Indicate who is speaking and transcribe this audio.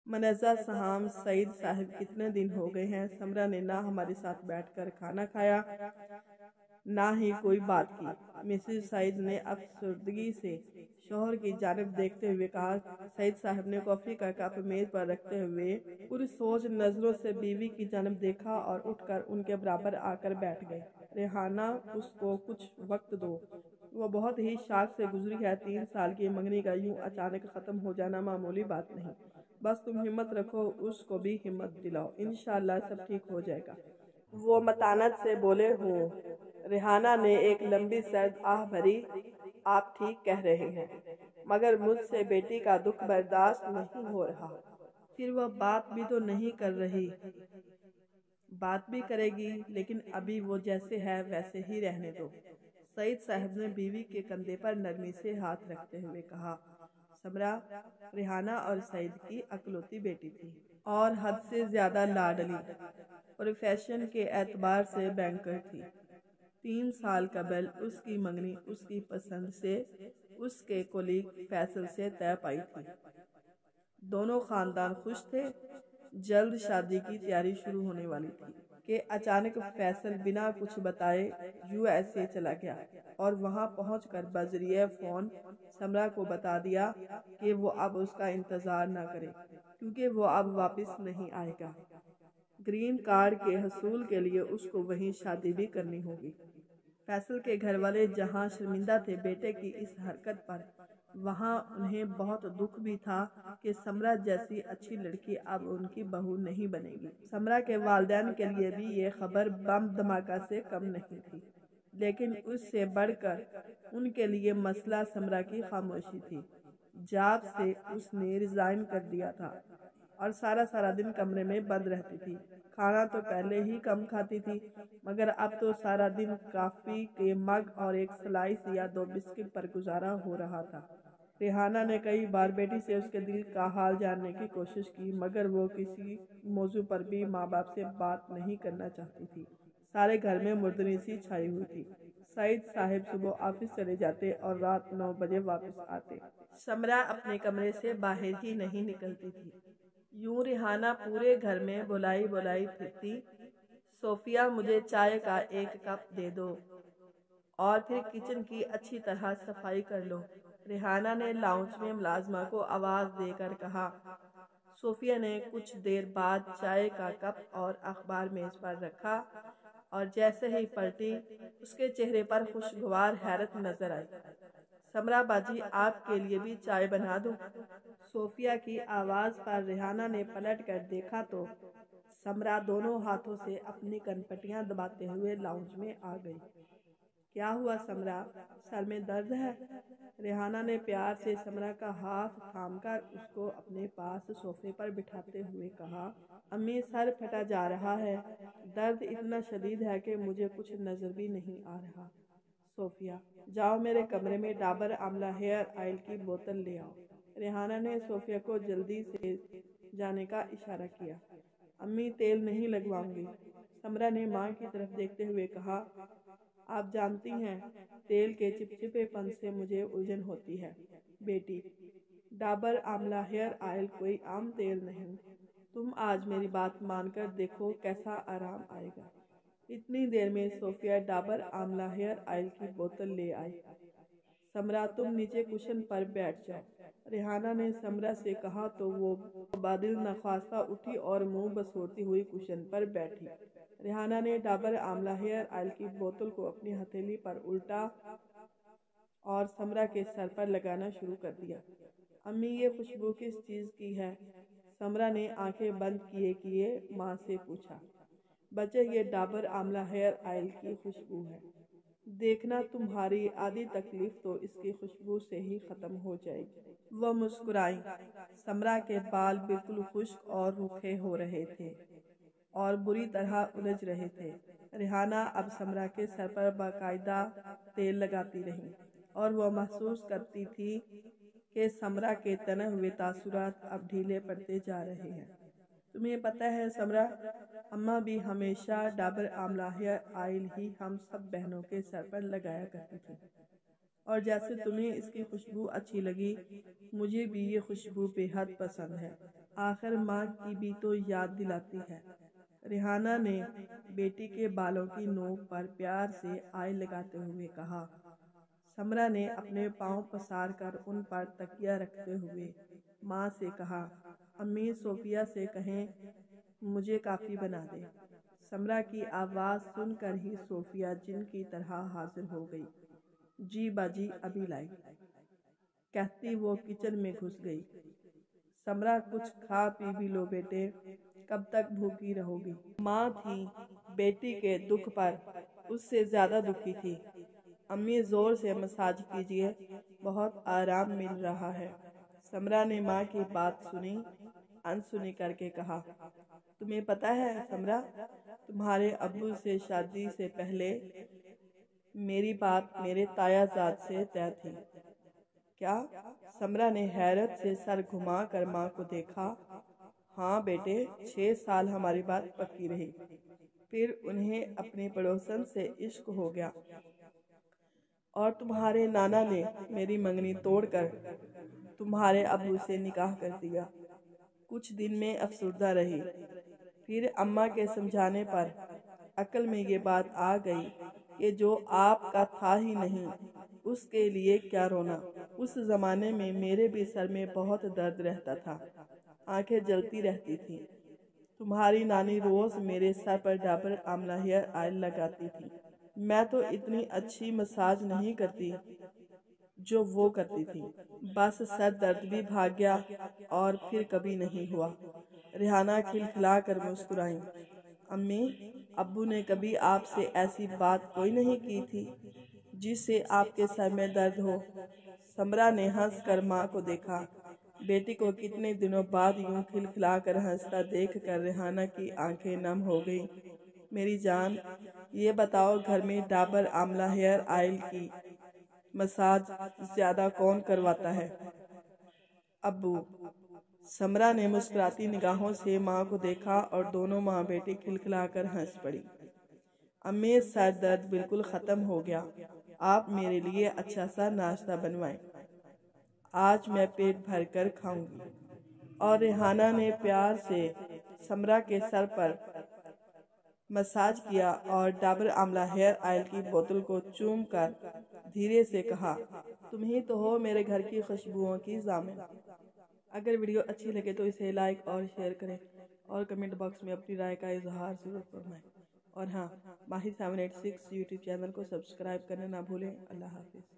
Speaker 1: منزہ صاحب سعید صاحب کتنے دن ہو گئے ہیں سمرہ نے نہ ہمارے ساتھ بیٹھ کر کھانا کھایا نہ ہی کوئی بات کی۔ مسز سعید نے افسردگی سے شوہر کی جانب دیکھتے ہوئے کہا۔ سعید صاحب نے کافی کا کپ میز پر رکھتے ہوئے پوری سوچ نظروں سے بیوی کی جانب دیکھا اور اٹھ کر ان کے برابر آ کر بیٹھ گئے۔ ریحانہ اس کو کچھ وقت دو، وہ بہت ہی شاک سے گزری ہے۔ 3 سال کی منگنی کا یوں اچانک ختم ہو جانا معمولی بات نہیں۔ بس تم ہمت رکھو، اس کو بھی ہمت دلاؤ، انشاءاللہ سب ٹھیک ہو جائے گا۔ وہ متانت سے بولے ہوں۔ ریحانہ نے ایک لمبی سرد آہ بھری۔ آپ ٹھیک کہہ رہے ہیں، مگر مجھ سے بیٹی کا دکھ برداشت نہیں ہو رہا۔ پھر وہ بات بھی تو نہیں کر رہی۔ بات بھی کرے گی، لیکن ابھی وہ جیسے ہے ویسے ہی رہنے دو۔ سعید صاحب نے بیوی کے کندھے پر نرمی سے ہاتھ رکھتے ہوئے کہا۔ سمرہ ریحانہ اور سعید کی اکلوتی بیٹی تھی اور حد سے زیادہ لاڈلی۔ پروفیشن کے اعتبار سے بینکر تھی۔ 3 سال قبل اس کی منگنی اس کی پسند سے اس کے کولیگ فیصل سے طے پائی تھی۔ دونوں خاندان خوش تھے۔ جلد شادی کی تیاری شروع ہونے والی تھی کہ اچانک فیصل بنا کچھ بتائے USA چلا گیا اور وہاں پہنچ کر بذریعہ فون سمرہ کو بتا دیا کہ وہ اب اس کا انتظار نہ کرے، کیونکہ وہ اب واپس نہیں آئے گا۔ گرین کارڈ کے حصول کے لیے اس کو وہیں شادی بھی کرنی ہوگی۔ فیصل کے گھر والے جہاں شرمندہ تھے بیٹے کی اس حرکت پر، وہاں انہیں بہت دکھ بھی تھا کہ سمرہ جیسی اچھی لڑکی اب ان کی بہو نہیں بنے گی۔ سمرہ کے والدین کے لیے بھی یہ خبر بم دھماکہ سے کم نہیں تھی، لیکن اس سے بڑھ کر ان کے لیے مسئلہ سمرہ کی خاموشی تھی۔ جاب سے اس نے ریزائن کر دیا تھا اور سارا دن کمرے میں بند رہتی تھی۔ کھانا تو پہلے ہی کم کھاتی تھی، مگر اب تو سارا دن کافی کے مگ اور ایک سلائس یا 2 بسکٹ پر گزارا ہو رہا تھا۔ ریحانہ نے کئی بار بیٹی سے اس کے دل کا حال جاننے کی کوشش کی، مگر وہ کسی موضوع پر بھی ماں باپ سے بات نہیں کرنا چاہتی تھی۔ سارے گھر میں مردنی سی چھائی ہوئی تھی۔ سعید صاحب صبح آفس چلے جاتے اور رات 9 بجے واپس آتے۔ سمرہ اپنے کمرے سے باہر ہی نہیں نکلتی تھی۔ یوں ریحانہ پورے گھر میں بلائی پھرتی۔ صوفیہ مجھے چائے کا 1 کپ دے دو اور پھر کچن کی اچھی طرح صفائی کر لو۔ ریحانہ نے لاؤنج میں ملازمہ کو آواز دے کر کہا۔ صوفیہ نے کچھ دیر بعد چائے کا کپ اور اخبار میز پر رکھا اور جیسے ہی پلٹی اس کے چہرے پر خوشگوار حیرت نظر آئی۔ سمرہ باجی، آپ کے لیے بھی چائے بنا دوں؟ صوفیہ کی آواز پر ریحانہ نے پلٹ کر دیکھا تو سمرہ دونوں ہاتھوں سے اپنی کنپٹیاں دباتے ہوئے لاؤنج میں آ گئی۔ کیا ہوا سمرہ، سر میں درد ہے؟ ریحانہ نے پیار سے سمرہ کا ہاتھ تھام کر اس کو اپنے پاس صوفے پر بٹھاتے ہوئے کہا۔ امی، سر پھٹا جا رہا ہے، درد اتنا شدید ہے کہ مجھے کچھ نظر بھی نہیں آ رہا۔ صوفیہ، جاؤ میرے کمرے میں ڈابر آملہ ہیئر آئل کی بوتل لے آؤ۔ ریحانہ نے صوفیہ کو جلدی سے جانے کا اشارہ کیا۔ امی، تیل نہیں لگواؤں گی، سمرہ نے ماں کی طرف دیکھتے ہوئے کہا۔ آپ جانتی ہیں تیل کے چپچپے پن سے مجھے الجھن ہوتی ہے بیٹی۔ ڈابر آملہ ہیئر آئل کوئی عام تیل نہیں، تم آج میری بات مان کر دیکھو کیسا آرام آئے گا۔ اتنی دیر میں صوفیہ ڈابر آملہ ہیئر آئل کی بوتل لے آئی۔ سمرہ، تم نیچے کشن پر بیٹھ جاؤ، ریحانہ نے سمرہ سے کہا تو وہ بادل نخواستہ اٹھی اور منہ بسوڑتی ہوئی کشن پر بیٹھی۔ ریحانہ نے ڈابر آملہ ہیئر آئل کی بوتل کو اپنی ہتھیلی پر الٹا اور سمرہ کے سر پر لگانا شروع کر دیا۔ امی، یہ خوشبو کس چیز کی ہے؟ سمرہ نے آنکھیں بند کیے ماں سے پوچھا۔ بچے، یہ ڈابر آملہ ہیئر آئل کی خوشبو ہے، دیکھنا تمہاری آدھی تکلیف تو اس کی خوشبو سے ہی ختم ہو جائے گی۔ وہ مسکرائیں۔ سمرہ کے بال بالکل خشک اور روکھے ہو رہے تھے اور بری طرح الجھ رہے تھے۔ ریحانہ اب سمرہ کے سر پر باقاعدہ تیل لگاتی رہی اور وہ محسوس کرتی تھی کہ سمرہ کے تنے ہوئے تاثرات اب ڈھیلے پڑتے جا رہے ہیں۔ تمہیں پتہ ہے سمرہ، اماں بھی ہمیشہ ڈابر آملہ ہیئر آئل ہی ہم سب بہنوں کے سر پر لگایا کرتی تھی، اور جیسے تمہیں اس کی خوشبو اچھی لگی، مجھے بھی یہ خوشبو بے حد پسند ہے۔ آخر ماں کی بھی تو یاد دلاتی ہے۔ ریحانہ نے بیٹی کے بالوں کی نوک پر پیار سے آئل لگاتے ہوئے کہا۔ سمرا نے اپنے پاؤں پسار کر ان پر تکیہ رکھتے ہوئے ماں سے کہا، امی صوفیہ سے کہیں مجھے کافی بنا دے۔ سمرا کی آواز سن کر ہی صوفیہ جن کی طرح حاضر ہو گئی۔ جی باجی ابھی لائی، کہتی وہ کچن میں گھس گئی۔ سمرا کچھ کھا پی بھی لو بیٹے، کب تک بھوکی رہو گی؟ ماں تھی بیٹی کے دکھ پر اس سے زیادہ دکھی تھی۔ امی زور سے مساج کیجیے، بہت آرام مل رہا ہے۔ سمرا نے ماں کی بات سنی انسنی کر کے کہا، تمہیں پتہ ہے سمرا، تمہارے ابو سے شادی سے پہلے میری بات میرے تایا زاد سے طے تھی۔ کیا؟ سمرا نے حیرت سے سر گھما کر ماں کو دیکھا۔ ہاں بیٹے، 6 سال ہماری بات پکی رہی، پھر انہیں اپنی پڑوسن سے عشق ہو گیا اور تمہارے نانا نے میری منگنی توڑ کر تمہارے ابو سے نکاح کر دیا۔ کچھ دن میں افسردہ رہی، پھر اماں کے سمجھانے پر عقل میں یہ بات آ گئی کہ جو آپ کا تھا ہی نہیں اس کے لیے کیا رونا۔ اس زمانے میں میرے بھی سر میں بہت درد رہتا تھا، آنکھیں جلتی رہتی تھی۔ تمہاری نانی روز میرے سر پر ڈابر آملہ ہیئر آئل لگاتی تھی۔ میں تو اتنی اچھی مساج نہیں کرتی جو وہ کرتی تھی، بس سر درد بھی بھاگ گیا اور پھر کبھی نہیں ہوا۔ ریحانہ کھلکھلا کر مسکرائیں۔ امی، ابو نے کبھی آپ سے ایسی بات کوئی نہیں کی تھی جس سے آپ کے سر میں درد ہو؟ سمرا نے ہنس کر ماں کو دیکھا۔ بیٹی کو کتنے دنوں بعد یوں کھلکھلا کر ہنستا دیکھ کر ریحانہ کی آنکھیں نم ہو گئیں۔ میری جان، یہ بتاؤ گھر میں ڈابر آملہ ہیئر آئل کی مساج زیادہ کون کرواتا ہے؟ ابو۔ سمرا نے مسکراتی نگاہوں سے ماں کو دیکھا اور دونوں ماں بیٹی کھلکھلا کر ہنس پڑی۔ امی، سر درد بالکل ختم ہو گیا، آپ میرے لیے اچھا سا ناشتہ بنوائیں، آج میں پیٹ بھر کر کھاؤں گی۔ اور ریحانہ نے پیار سے سمرا کے سر پر مساج کیا اور ڈابر آملہ ہیئر آئل کی بوتل کو چوم کر دھیرے سے کہا، تم ہی تو ہو میرے گھر کی خوشبوؤں کی ضامن۔ اگر ویڈیو اچھی لگے تو اسے لائک اور شیئر کریں اور کمنٹ باکس میں اپنی رائے کا اظہار ضرور فرمائیں۔ اور ہاں، ماہی 786 یوٹیوب چینل کو سبسکرائب کرنا نہ بھولیں۔ اللہ حافظ۔